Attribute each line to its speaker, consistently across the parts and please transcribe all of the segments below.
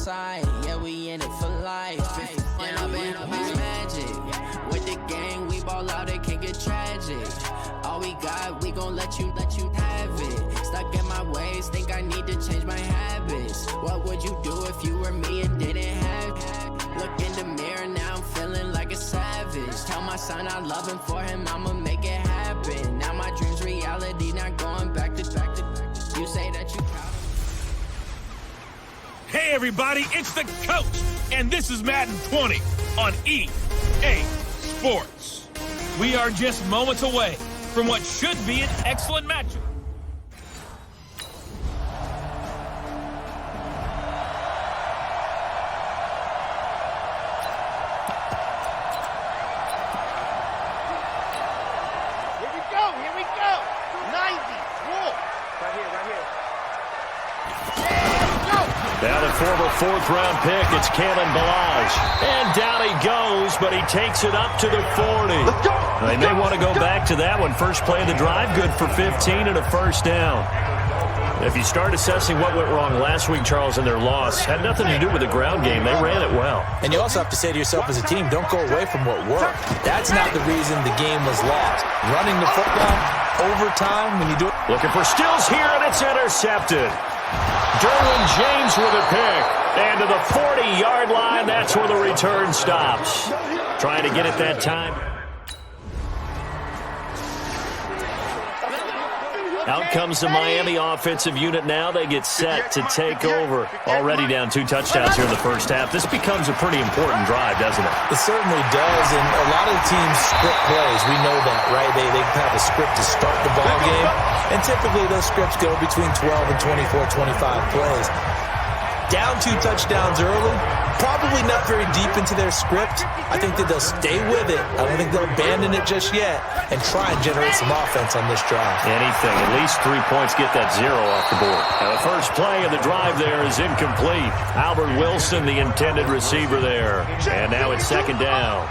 Speaker 1: side, yeah, we in it for life. And I've been magic. With the gang, we ball out, it can get tragic. All we got, we gon' let you have it. Stuck in my ways, think I need to change my habits. What would you do if you were me and didn't have it? Look in the mirror, now I'm feeling like a savage. Tell my son I love him, for him I'ma make it happen. Now my dream's reality, not going back to. You say that you proud of me.
Speaker 2: Hey everybody, it's the coach, and this is Madden 20 on EA Sports. We are just moments away from what should be an excellent matchup.
Speaker 3: Here we go. 90, Wolf. Right here.
Speaker 4: Now the former fourth-round pick, it's Kalen Balazs. And down he goes, but he takes it up to the 40. They may want to go back to that one. First play of the drive, good for 15 and a first down. If you start assessing what went wrong last week, Charles, in their loss, had nothing to do with the ground game. They ran it well.
Speaker 5: And you also have to say to yourself as a team, don't go away from what worked. That's not the reason the game was lost. Running the football, overtime, when you do it.
Speaker 4: Looking for Stills here, and it's intercepted. Derwin James with a pick. And to the 40-yard line, that's where the return stops. Trying to get it that time. Out comes the Miami offensive unit now. They get set to take over. Already down 2 touchdowns here in the first half. This becomes a pretty important drive, doesn't it?
Speaker 5: It certainly does, and a lot of the teams script plays. We know that, right? They have a script to start the ball game, and typically those scripts go between 12 and 24, 25 plays. Down 2 touchdowns early, probably not very deep into their script. I think that they'll stay with it. I don't think they'll abandon it just yet and try and generate some offense on this drive.
Speaker 4: Anything, at least 3 points, get that 0 off the board. Now the first play of the drive there is incomplete. Albert Wilson, the intended receiver there. And now it's second down.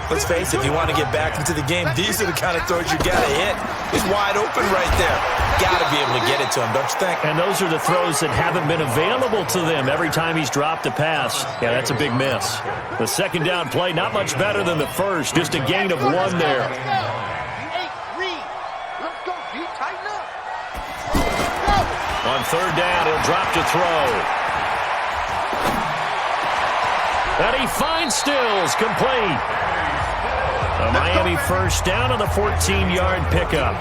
Speaker 5: Let's face it, if you want to get back into the game, these are the kind of throws you got to hit. He's wide open right there. Got to be able to get it to him, don't you think?
Speaker 4: And those are the throws that haven't been available to them every time he's dropped a pass. Yeah, that's a big miss. The second down play, not much better than the first. Just a gain of 1 there. On third down, he'll drop to throw. And he finds Stills, complete. A Miami first down on the 14-yard pickup.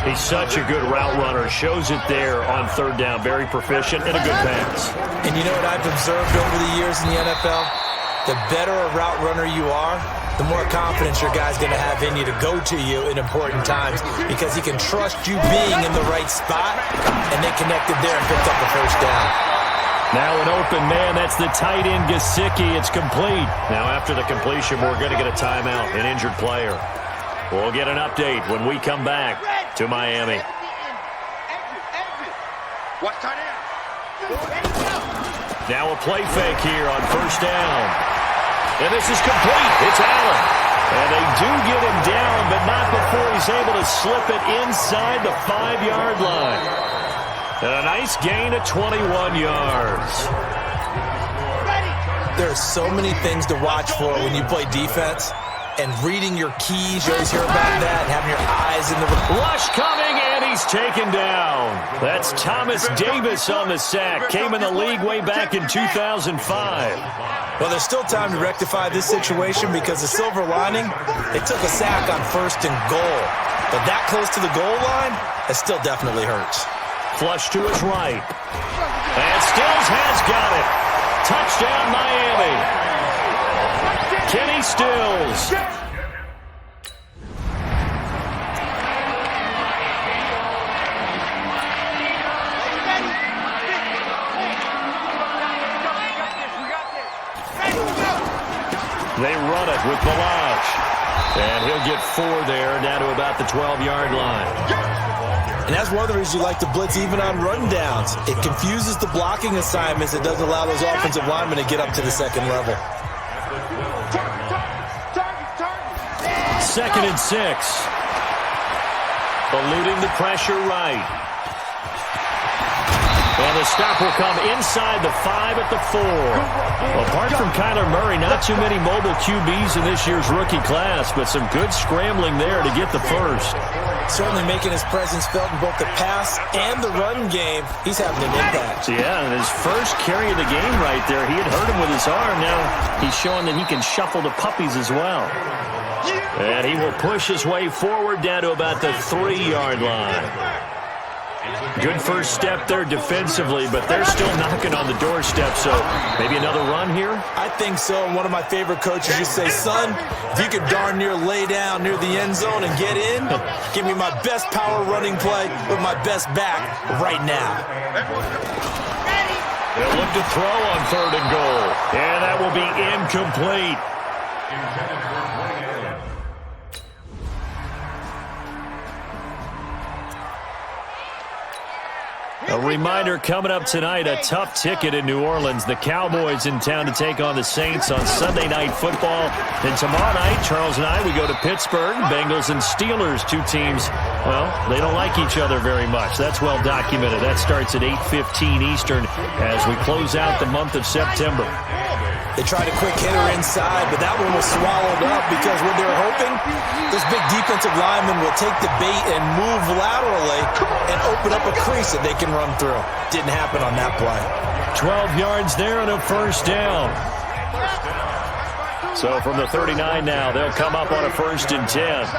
Speaker 4: He's such a good route runner. Shows it there on third down. Very proficient and a good pass.
Speaker 5: And you know what I've observed over the years in the NFL? The better a route runner you are, the more confidence your guy's going to have in you to go to you in important times because he can trust you being in the right spot, and they connected there and picked up the first down.
Speaker 4: Now an open man. That's the tight end, Gesicki. It's complete. Now after the completion, we're going to get a timeout, an injured player. We'll get an update when we come back to Miami. Now a play fake here on first down. And this is complete. It's Allen. And they do get him down, but not before he's able to slip it inside the 5-yard line. And a nice gain of 21 yards.
Speaker 5: There are so many things to watch for when you play defense. And reading your keys, you always hear about that, and having your eyes in the...
Speaker 4: Rush coming, and he's taken down. That's Thomas Davis on the sack. Came in the league way back in 2005.
Speaker 5: Well, there's still time to rectify this situation because the silver lining, they took a sack on first and goal. But that close to the goal line, it still definitely hurts.
Speaker 4: Flush to his right. And Stills has got it. Touchdown, Miami. Kenny Stills. They run it with Balazs. And he'll get 4 there, down to about the 12-yard line.
Speaker 5: And that's one of the reasons you like to blitz even on run downs. It confuses the blocking assignments. It doesn't allow those offensive linemen to get up to the second level.
Speaker 4: 2nd and 6. Eluding the pressure right. And the stop will come inside the 5 at the 4. Well, apart from Kyler Murray, not too many mobile QBs in this year's rookie class, but some good scrambling there to get the first.
Speaker 5: Certainly making his presence felt in both the pass and the run game. He's having an impact.
Speaker 4: Yeah, and his first carry of the game right there, he had hurt him with his arm. Now he's showing that he can shuffle the puppies as well. And he will push his way forward down to about the 3-yard line. Good first step there defensively, but they're still knocking on the doorstep, so maybe another run here?
Speaker 5: I think so. One of my favorite coaches used to say, son, if you could darn near lay down near the end zone and get in, give me my best power running play with my best back right now.
Speaker 4: They'll look to throw on 3rd and goal, and that will be incomplete. A reminder coming up tonight, a tough ticket in New Orleans. The Cowboys in town to take on the Saints on Sunday Night Football. Then tomorrow night, Charles and I, we go to Pittsburgh. Bengals and Steelers, two teams, well, they don't like each other very much. That's well documented. That starts at 8:15 Eastern as we close out the month of September.
Speaker 5: They tried a quick hitter inside, but that one was swallowed up because what they were hoping, those big defensive linemen will take the bait and move laterally and open up a crease that they can run through. Didn't happen on that play.
Speaker 4: 12 yards there and a first down. So from the 39 now, they'll come up on a 1st and 10.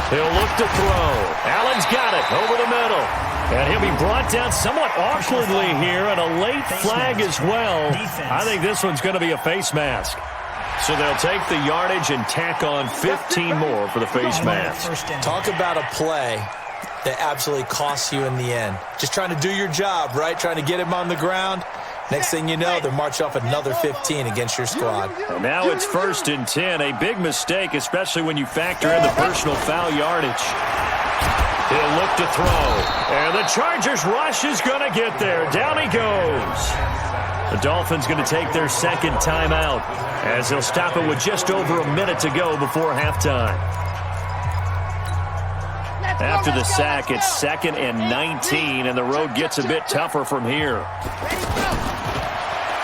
Speaker 4: He'll look to throw. Allen's got it over the middle. And he'll be brought down somewhat awkwardly here, and a late flag as well. I think this one's going to be a face mask. So they'll take the yardage and tack on 15 more for the face mask.
Speaker 5: Talk about a play that absolutely costs you in the end. Just trying to do your job, right? Trying to get him on the ground. Next thing you know, they'll march off another 15 against your squad.
Speaker 4: And now it's 1st and 10. A big mistake, especially when you factor in the personal foul yardage. He'll look to throw. And the Chargers rush is going to get there. Down he goes. The Dolphins going to take their 2nd timeout as they'll stop it with just over a minute to go before halftime. After the sack, it's 2nd and 19, and the road gets a bit tougher from here.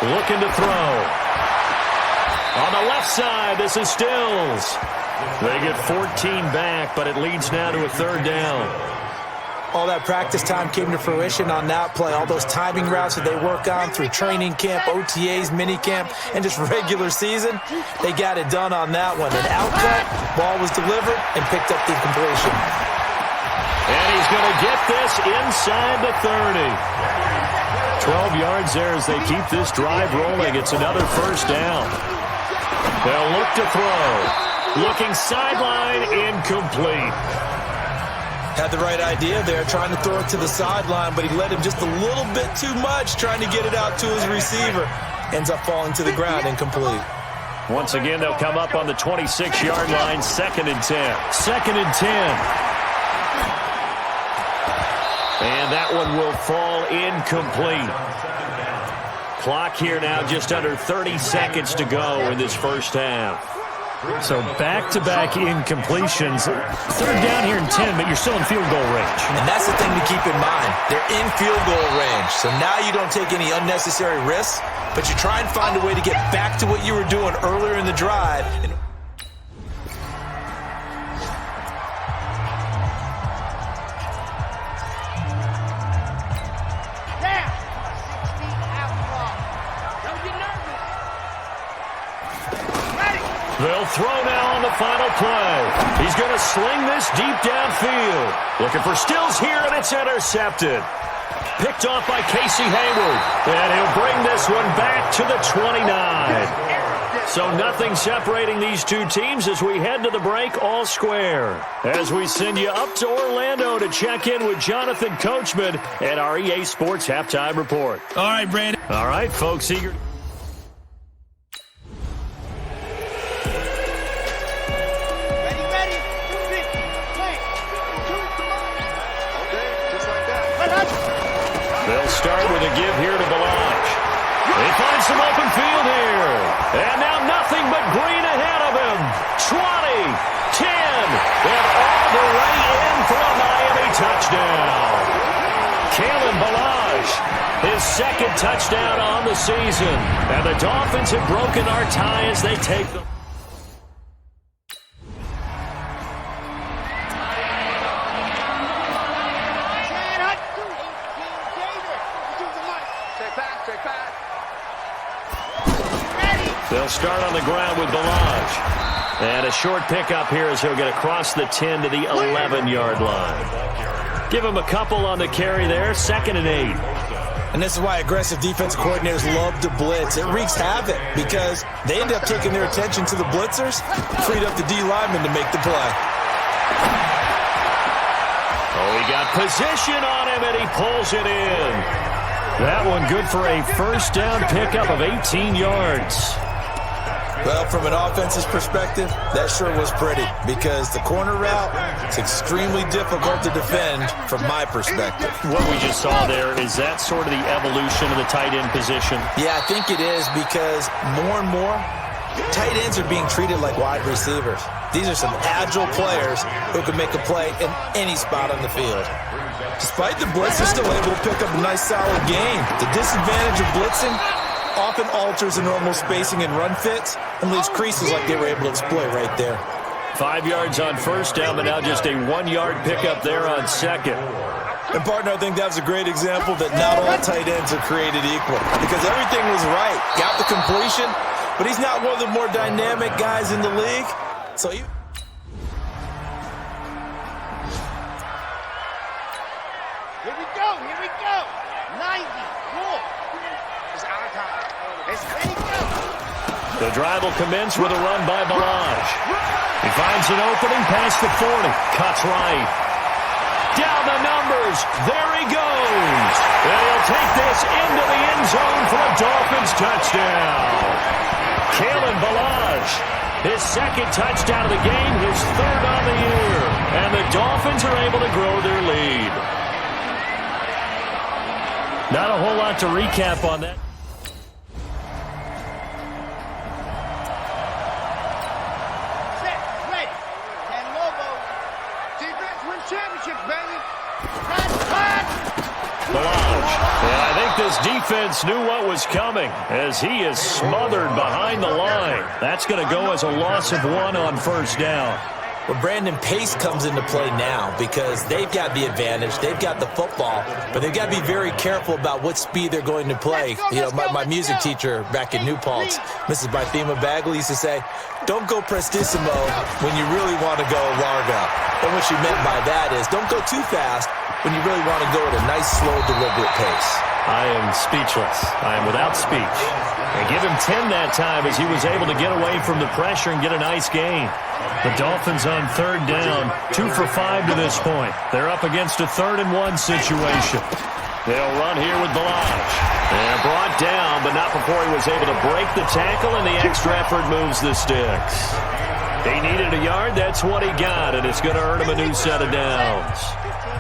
Speaker 4: Looking to throw. On the left side, this is Stills. They get 14 back, but it leads now to a 3rd down.
Speaker 5: All that practice time came to fruition on that play. All those timing routes that they work on through training camp, OTAs, minicamp, and just regular season, they got it done on that one. An outcut, ball was delivered, and picked up the completion.
Speaker 4: And he's going to get this inside the 30. 12 yards there as they keep this drive rolling. It's another 1st down. They'll look to throw. Looking sideline, incomplete.
Speaker 5: Had the right idea there, trying to throw it to the sideline, but he led him just a little bit too much, trying to get it out to his receiver. Ends up falling to the ground, incomplete.
Speaker 4: Once again, they'll come up on the 26-yard line, 2nd and 10. 2nd and 10. And that one will fall incomplete. Clock here now just under 30 seconds to go in this first half. So back-to-back incompletions. 3rd down here in 10, but you're still in field goal range.
Speaker 5: And that's the thing to keep in mind. They're in field goal range. So now you don't take any unnecessary risks, but you try and find a way to get back to what you were doing earlier in the drive.
Speaker 4: They'll throw now on the final play. He's going to sling this deep downfield. Looking for Stills here, and it's intercepted. Picked off by Casey Hayward. And he'll bring this one back to the 29. So nothing separating these two teams as we head to the break, all square. As we send you up to Orlando to check in with Jonathan Coachman at our EA Sports Halftime Report.
Speaker 2: All right, Brandon.
Speaker 4: All right, folks, eager. They'll start with a give here to Balaj. He finds some open field here. And now nothing but green ahead of him. 20, 10, and all the way in for a Miami touchdown. Kalen Ballage, his second touchdown on the season. And the Dolphins have broken our tie as they take them. They'll start on the ground with Ballage. And a short pickup here as he'll get across the 10 to the 11-yard line. Give him a couple on the carry there, 2nd and 8.
Speaker 5: And this is why aggressive defense coordinators love to blitz. It wreaks havoc because they end up taking their attention to the blitzers, freed up the D lineman to make the play.
Speaker 4: Oh, he got position on him, and he pulls it in. That one good for a first down pickup of 18 yards.
Speaker 5: Well, from an offensive perspective, that sure was pretty because the corner route is extremely difficult to defend from my perspective.
Speaker 4: What we just saw there, is that sort of the evolution of the tight end position?
Speaker 5: Yeah, I think it is because more and more, tight ends are being treated like wide receivers. These are some agile players who can make a play in any spot on the field. Despite the blitz, they're still able to pick up a nice solid gain. The disadvantage of blitzing often alters the normal spacing and run fits and leaves creases like they were able to exploit right there.
Speaker 4: 5 yards on first down, but now just a 1-yard pickup there on second.
Speaker 5: And, partner, I think that was a great example that not all tight ends are created equal because everything was right. Got the completion, but he's not one of the more dynamic guys in the league. So he...
Speaker 3: Here we go. 90, cool. It's our time. It's ready to go.
Speaker 4: The drive will commence with a run by Ballage. He finds an opening past the 40. Cuts right. Down the numbers. There he goes. And he'll take this into the end zone for a Dolphins touchdown. Kalen Ballage, his second touchdown of the game, his third on the year. And the Dolphins are able to grow their lead. Not a whole lot to recap on that.
Speaker 3: Set, ready. Ken Lobo. Defense win championship, baby.
Speaker 4: Ballage. And I think this defense knew what was coming as he is smothered behind the line. That's going to go as a loss of 1 on first down.
Speaker 5: Well, Brandon, pace comes into play now because they've got the advantage. They've got the football, but they've got to be very careful about what speed they're going to play. You know, my music teacher back in New Paltz, Mrs. Bythema Bagley, used to say, don't go prestissimo when you really want to go largo. And what she meant by that is don't go too fast when you really want to go at a nice, slow, deliberate pace.
Speaker 4: I am speechless. I am without speech. And give him 10 that time as he was able to get away from the pressure and get a nice gain. The Dolphins on third down, 2 for 5 to this point. They're up against a 3rd and 1 situation. They'll run here with Ballage. And brought down, but not before he was able to break the tackle, and the extra effort moves the sticks. He needed a yard. That's what he got, and it's going to earn him a new set of downs.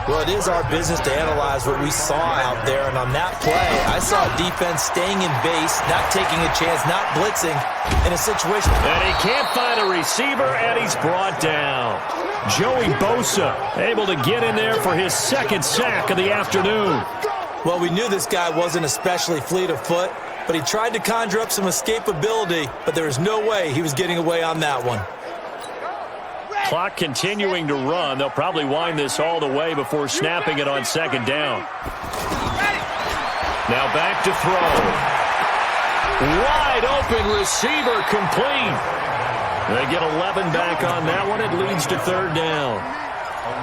Speaker 5: Well, it is our business to analyze what we saw out there, and on that play, I saw defense staying in base, not taking a chance, not blitzing in a situation.
Speaker 4: And he can't find a receiver, and he's brought down. Joey Bosa able to get in there for his second sack of the afternoon.
Speaker 5: Well, we knew this guy wasn't especially fleet of foot, but he tried to conjure up some escapability, but there was no way he was getting away on that one.
Speaker 4: Clock continuing to run. They'll probably wind this all the way before snapping it on second down. Now back to throw. Wide open receiver complete. They get 11 back on that one. It leads to third down.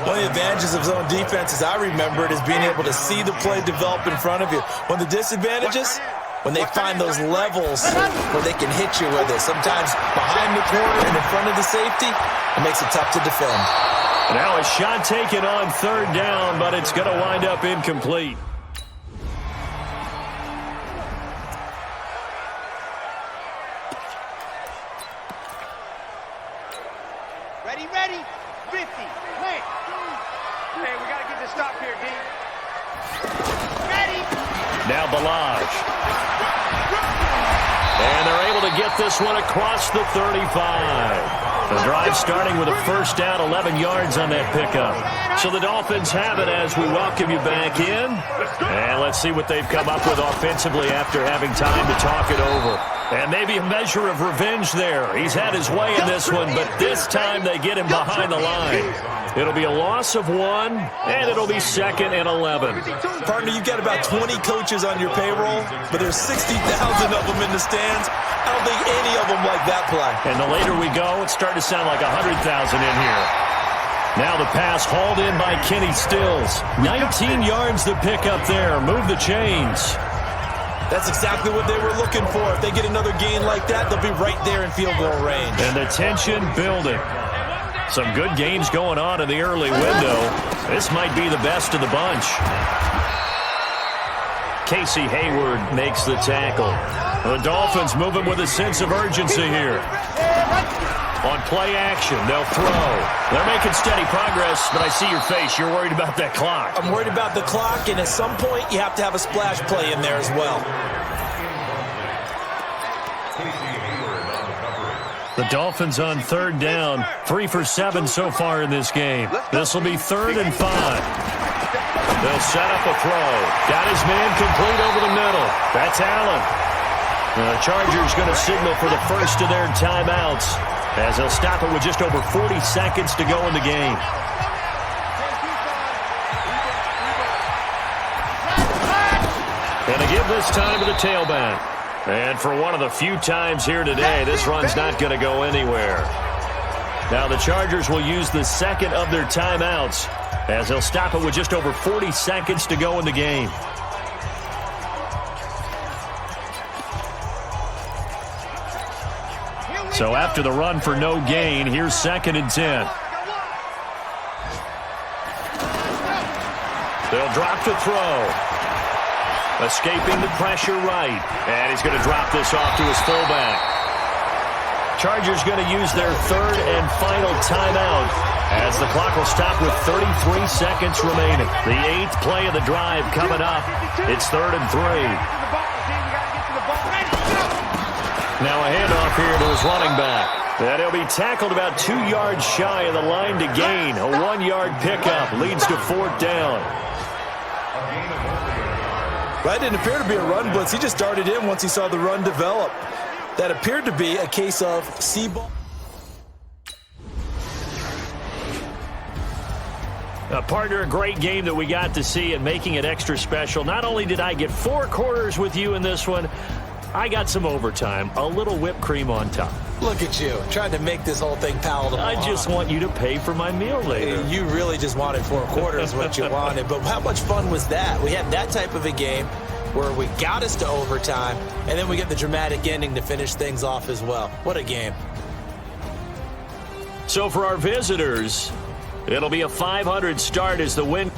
Speaker 5: One of the advantages of zone defense, as I remember it, is being able to see the play develop in front of you. One of the disadvantages, when they find those levels where they can hit you with it, sometimes behind the corner and in front of the safety, it makes it tough to defend.
Speaker 4: Now a shot taken on third down, but it's going to wind up incomplete.
Speaker 3: Ready, 50, play. Hey, we got to get this stop here, D. Ready.
Speaker 4: Now Ballage. And they're able to get this one across the 35. The drive starting with a first down, 11 yards on that pickup. So the Dolphins have it as we welcome you back in. And let's see what they've come up with offensively after having time to talk it over. And maybe a measure of revenge there. He's had his way in this one, but this time they get him behind the line. It'll be a loss of 1, and it'll be 2nd and 11.
Speaker 5: Partner, you've got about 20 coaches on your payroll, but there's 60,000 of them in the stands. I don't think any of them like that play.
Speaker 4: And the later we go, it's starting to sound like 100,000 in here. Now the pass hauled in by Kenny Stills. 19 yards to pick up there. Move the chains.
Speaker 5: That's exactly what they were looking for. If they get another gain like that, they'll be right there in field goal range.
Speaker 4: And the tension building. Some good games going on in the early window. This might be the best of the bunch. Casey Hayward makes the tackle. The Dolphins moving with a sense of urgency here. On play action, they'll throw. They're making steady progress, but I see your face. You're worried about that clock.
Speaker 5: I'm worried about the clock, and at some point, you have to have a splash play in there as well.
Speaker 4: The Dolphins on 3rd down. 3 for 7 so far in this game. This will be 3rd and 5. They'll set up a throw. Got his man complete over the middle. That's Allen. The Chargers going to signal for the first of their timeouts, as they'll stop it with just over 40 seconds to go in the game. And they give this time to the tailback. And for one of the few times here today, this run's not going to go anywhere. Now the Chargers will use the second of their timeouts, as they'll stop it with just over 40 seconds to go in the game. So after the run for no gain, here's 2nd and 10. They'll drop to throw. Escaping the pressure right. And he's going to drop this off to his fullback. Chargers going to use their 3rd and final timeout, as the clock will stop with 33 seconds remaining. The 8th play of the drive coming up. It's 3rd and 3. Now a handoff here to his running back. And he'll be tackled about 2 yards shy of the line to gain. A 1-yard pickup leads to 4th down.
Speaker 5: That didn't appear to be a run blitz. He just darted in once he saw the run develop. That appeared to be a case of C-ball.
Speaker 4: Partner, a great game that we got to see and making it extra special. Not only did I get 4 quarters with you in this one, I got some overtime, a little whipped cream on top.
Speaker 5: Look at you, trying to make this whole thing palatable.
Speaker 4: I just want you to pay for my meal later.
Speaker 5: You really just wanted 4 quarters what you wanted. But how much fun was that? We had that type of a game where we got us to overtime, and then we get the dramatic ending to finish things off as well. What a game.
Speaker 4: So for our visitors, it'll be a 500 start as the win.